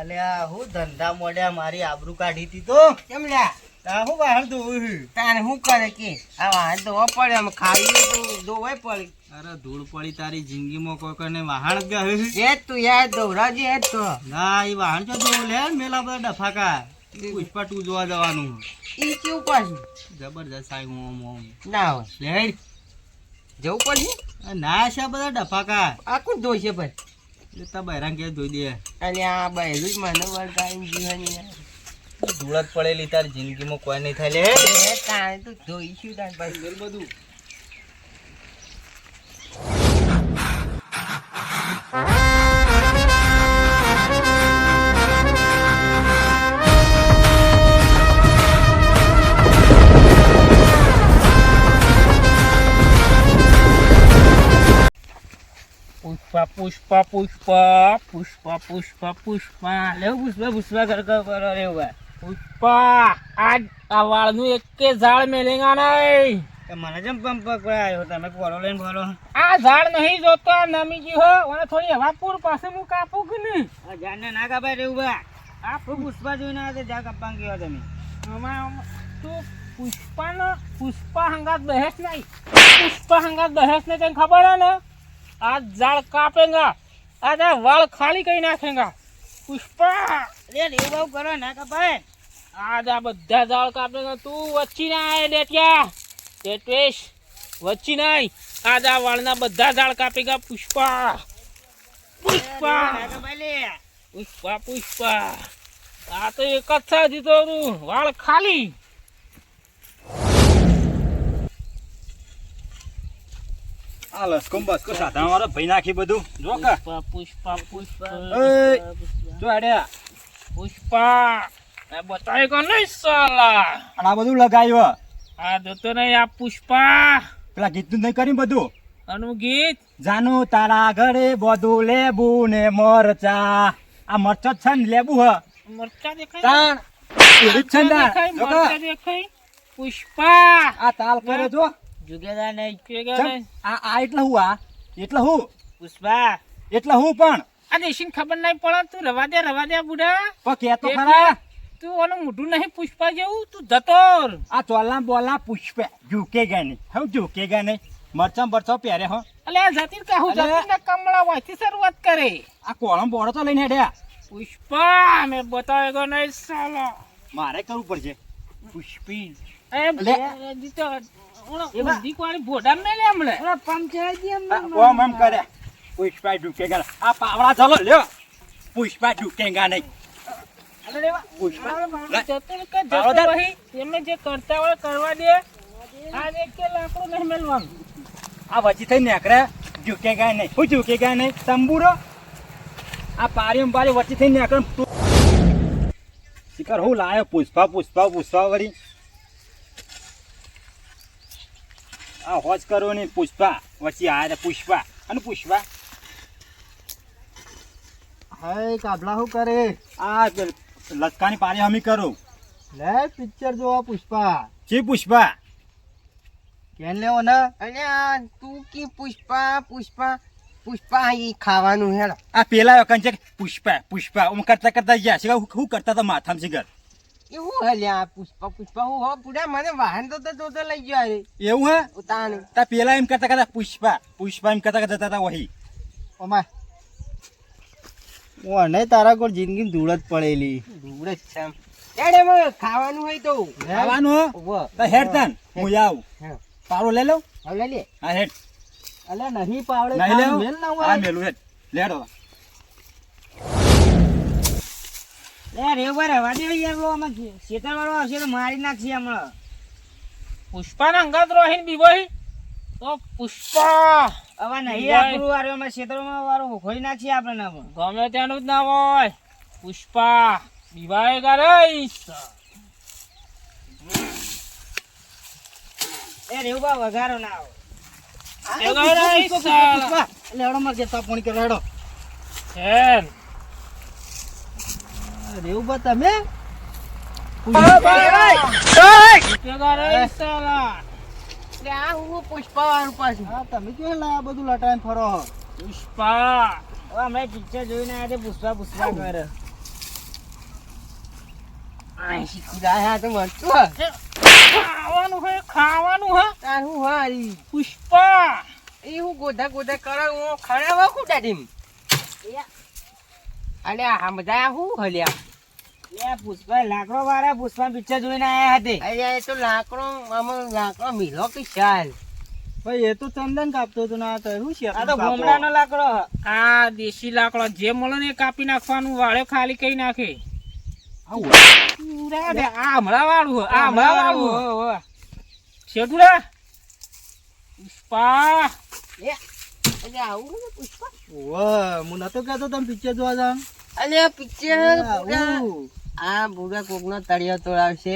અલ્યા હું ધંધા મોડ્યા મારી આબરૂ કાઢી હતી તો કેમ લ્યા તા હું બહાર ધોવું તાને શું કરે કે આ વાહન તો પડે આમ ખાવી તો દોવાય પડી. અરે ધૂળ પડી તારી જિંદગીમાં કોઈ કોઈને વાહણ જ ગયું એ જ તું યાદ દોરાજી એ જ તો ના એ વાહણ તો ધોવું લે મેલા બધા ડફાકા પુષ્પા ટુ જોવા જવાનું ઈ કેવું પાછું જબરજસ્ત આઈ ઓમ ઓમ ના હોય લેડ જવું પડશે. ના છે બધા ડફાકા આ કોણ ધોઈ છે ભાઈ એ તો બહેરાન કે ધોઈ દે અને આ બહેરું જ મને વળગાવી જીવાની યાર ધૂળ જ પડેલી તારી જિંદગીમાં કોઈ નહીં થાય લે એ તાણે તું ધોઈશું તાણ ભાઈ બધું પુષ્પા પુષ્પા પુષ્પા પુષ્પા પુષ્પા પુષ્પા લેવું પુષ્પા પુષ્પા કર કર લેવું પુષ્પા આજ આ વાળનું એકે ઝાડ મેલેગા નહીં. મને જેમ પંપ પકડાયો તમે ફોલો લઈને ફોલો આ ઝાડ નહીં જોતો નમી ગયું હો અને થોડી હવા પૂર પાસે હું કાપું કે નહીં આ જાનને ના કાપાય રેવું બા આ પુષ્પા જોઈને આવે જા કાપવા ગયો તમે તું પુષ્પા હંગાત બહેસ નહીં પુષ્પા હંગાત બહેસ નહીં તને ખબર है ना आज जाड़ कापेगा आज वाल खाली कहीं नाखेगा पुष्पा લે રેવું બાવ કરો ના કાપાય आज आ बधा जाड़ कापेगा तू वच्ची ना आए डेटिया डेटेश वच्ची नहीं आज आ वालना बधा जाड़ कापेगा पुष्पा पुष्पा ના કાપાય લે पुष्पा पुष्पा आ तो एक જ છે જીતો તું વાળ ખાલી આ લસકો બસકો સાધારણ વાળો ભાઈ નાખી બધું જો કે પુષ્પા પુષ્પા પુષ્પા ઓય જો આડ્યા પુષ્પા એ બતાય કો નહીં સાલા અને આ બધું લગાવ્યો આ જોતો નહીં આ પુષ્પા પેલા ગીતનું નહીં કર્યું બધું અનુ ગીત જાનું તારા ઘરે બધું લેબુ ને મરચા આ મરચો જ છે ને લેબુ હ મરચા દેખાય તાણ એવી જ છે ને તાણ. જો કે મરચા દેખાય પુષ્પા આ તાલ કરે જો જુગેદાર નહીં કેગા ચમ, નહીં આ એટલે હું આ એટલે હું પુષ્પા એટલે હું પણ આ દેશીને ખબર નહીં પડે તું રવા દે બુડા પણ કેતો ખરા તું ઓનું મોઢું નહીં પુષ્પા જેવું તું જતોર આ ચોલા બોલા પુષ્પે ઝૂકેગા નહીં હવે ઝૂકેગા નહીં મરચા બરચા પહેરે હો અલે આ જતીર કહું અલે. જતીરના કમળા વાયથી શરૂઆત કરે આ કોળમ બોળો તો લઈને હેડ્યા પુષ્પા મેં બતાવેગો નહીં સાલો મારે કરવું પડશે પુષ્પી એ જીતો વાળી ભોડા મેલે હમણે ઓમ એમ કરે પુષ્પા ઝૂકેગા નહીં. આ પાવડા ચાલો લ્યો પુષ્પા ઝૂકેગા નહીં પુષ્પા એમને જે કરતા હોય કરવા દે આ એક કે લાકડું નહીં મેળવાનું આ વચ્ચે થઈ નીકળે ઝૂકેગા નહીં હું ઝૂકેગા નહીં તંબુરો આ પારી વચ્ચે થઈ નીકળે શિખર હું લાયો પુષ્પા વળી આ હોજ કરો ને પુષ્પા વચ્ચે આયા પુષ્પા અને પુષ્પા હાય કાબલા શું કરે આ લચકાની પારી હમી કરું લે પિક્ચર જોવા પુષ્પા જી પુષ્પા કેન લેવો ને અને આ તું કી પુષ્પા ઈ ખાવાનું હેડો આ પેલા કંચે પુષ્પા હું કરતા ગયા છે હું કરતા હતા માથામાં શિખર એવું હલ્યા પુષ્પા હું હો પૂરા મને વાહન તો લઈ ગયો અરે એવું હે ઉતાણી તા પેલા એમ કરતા પુષ્પા એમ કરતા જતા હતા વહી ઓમા ઓને તારા કોલ જિંદગી ધૂળ જ પડેલી ધૂળ જ છે એમ. એડે મને ખાવાનું હોય તો ખાવાનું હો ઉભો. તો હેડ તાન હું આવું હા. પાવડો લઈ લઉં હવે લે હા હેડ અલ્યા નહીં પાવડે નહીં ખાલી લેવું મેલ ના હા હોય મેલું હેડ લેડો લે રેવર હવા દે યાર લો આમાં શેતર વાળો આવશે તો મારી નાખશે હમણાં પુષ્પાના અંગાત રોહીન બીબોઈ તો પુષ્પા હવે નહીં ભાઈ. આપણું વારો અમે શેતરમાં વારો ખોઈ નાખીએ આપણે ના ગમે ત્યાંનું જ ના હોય પુષ્પા બીવાએગા રહીશ એ રેવબા વઘારો ના આવો એગા રહીશ સાલા. એટલે હેડો માર જતા ફોન કરો હેડો હેન રેવબા તમે એગા રહીશ સાલા. એટલે આ હું પુષ્પા વાળું પાછું હા તમે ક્યાં લાયા બધું લટાઈને ફરો પુષ્પા હવે અમે પિક્ચર જોઈને આવ્યા તે પુષ્પા કરે 80 કિલા તો મળતું હે. ખાવાનું હે તાર હું હારી પુષ્પા એ હું ગોધા ગોધા કરે હું ખરાવા કુટા ટીમ અલ્યા સમજાયા હું હલ્યા લે પુષ્પા લાકડો વાળા પુષ્પા પિક્ચર જોઈને આયા હતી. અલ્યા એ તો લાકડો આમાં લાકડો મિલો કે ચાલ ભાઈ એ તો ચંદન કાપતો હતો ના તો શું છે આ તો ગોમડાનો લાકડો હ. આ દેશી લાકડો જે મળે ને એ કાપી નાખવાનું વાળે ખાલી કઈ નાખે આ હમણાં વાળું આ હમણાં વાળું શેઠુડા પુષ્પા અલ્યા આવું ને પુષ્પા ઓહ હું નતો કહેતો તમે પિક્ચર જોવા જાવ અલ્યા પિક્ચર આ બુડા કોકનો તળિયો તોડાવશે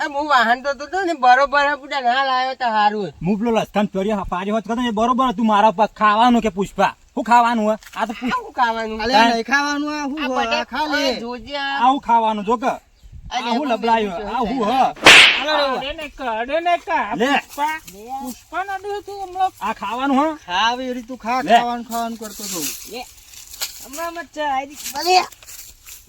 હું વાહન તો હતો ને બરોબર બુડા ના લાવ્યો તો સારું હું પેલો લસકાન ચોર્યો પાડ્યો હોત કરતો ને બરોબર હતું મારા પર ખાવાનું કે પુષ્પા શું ખાવાનું હે આ તો શું ખાવાનું અલ્યા નહીં ખાવાનું આ હું આ હોય? બધા ખા લે જોજે આવું ખાવાનું જો કે અલ્યા, આવું લબડાયું આવું હ લે. પુષ્પા ના દે તું હમણાં આ ખાવાનું હ ખાવ એ રીતું ખા લે. ખાવાનું ખાવાનું કરતો હતો હમણાં મચ્છા આઈ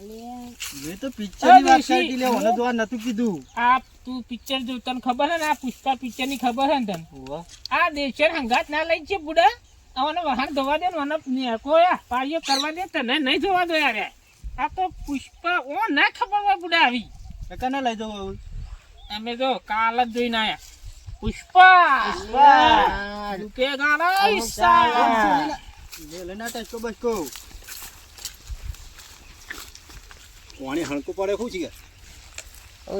મેં તો પિક્ચર ની વાત દેશી. કરી લે મને જોવા નતું કીધું આ તું પિક્ચર જો તને ખબર હે ને આ પુષ્પા પિક્ચર ની ખબર હે ને તને આ દેશર હંગાત ના લઈ છે બુડા આવને વાહન ધોવા દે ને નેકો પાળીઓ કરવા દે તને નહીં ધોવા દો યાર આ તો પુષ્પા ઓ ના ખબર હોય બુડા આવી કને લઈ જાવ અમે જો કાલ જ જોઈને આયા પુષ્પા રૂકેગા નહીં સાલા. લે ના ટેસ્કો બસ કો પાણી હણકું પડે શું છે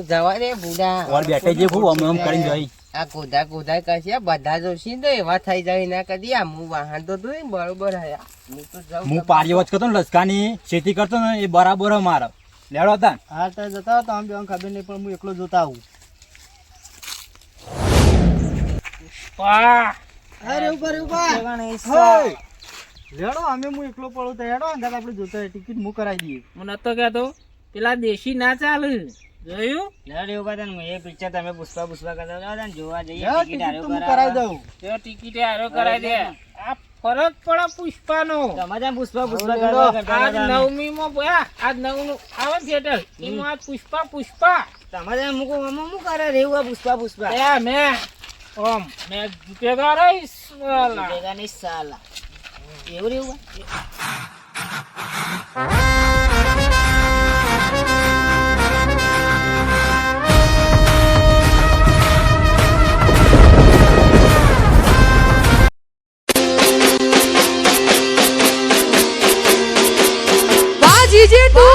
જવા દે બુડા ઓર બેઠે જે હું આમ કરીને જોઈ આ ગોધા ગોધા કરશે બધા જોશી તો એવા થઈ જાય ના કદી આ હું વાહન તો તું બરોબર હયા હું તો જાઉં હું પાડ્યો હોત કરતો ને લસકાની ખેતી કરતો ને એ બરાબર હ મારો લેડો હતા હા તો જતા હતા આમ બે ખબર નહીં પણ હું એકલો જોતા આવું વાહ અરે ઉપર ઉપર જવાના હોય. લેડો અમે હું એકલો પડું તો હેડો અંગાત આપણે જોતા હોય. ટિકિટ હું કરાવી દઈએ હું નતો કહેતો પેલા દેશી ના ચાલે જોયું લડે ઉભા થા ને એ પિક્ચર તમે પુષ્પા કરતા હતા ને જોવા જઈએ યાર, ટિકિટ ટિકિટ તો હારો હું કરાવી દઉં જો ટિકિટ હારો કરાવી દે આ ફરક પડે પુષ્પાનો તમારે પુષ્પા લેડો. કરતા આજ નવમી માં આજ નવનું આવે થિયેટર એમાં આજ પુષ્પા તમારે મૂકું કરે રેવું આ પુષ્પા એ મેં જીતેગા રહીશ વાલા. ભેગા નહીં સાલા એવું રેવું વાહ જીજે તું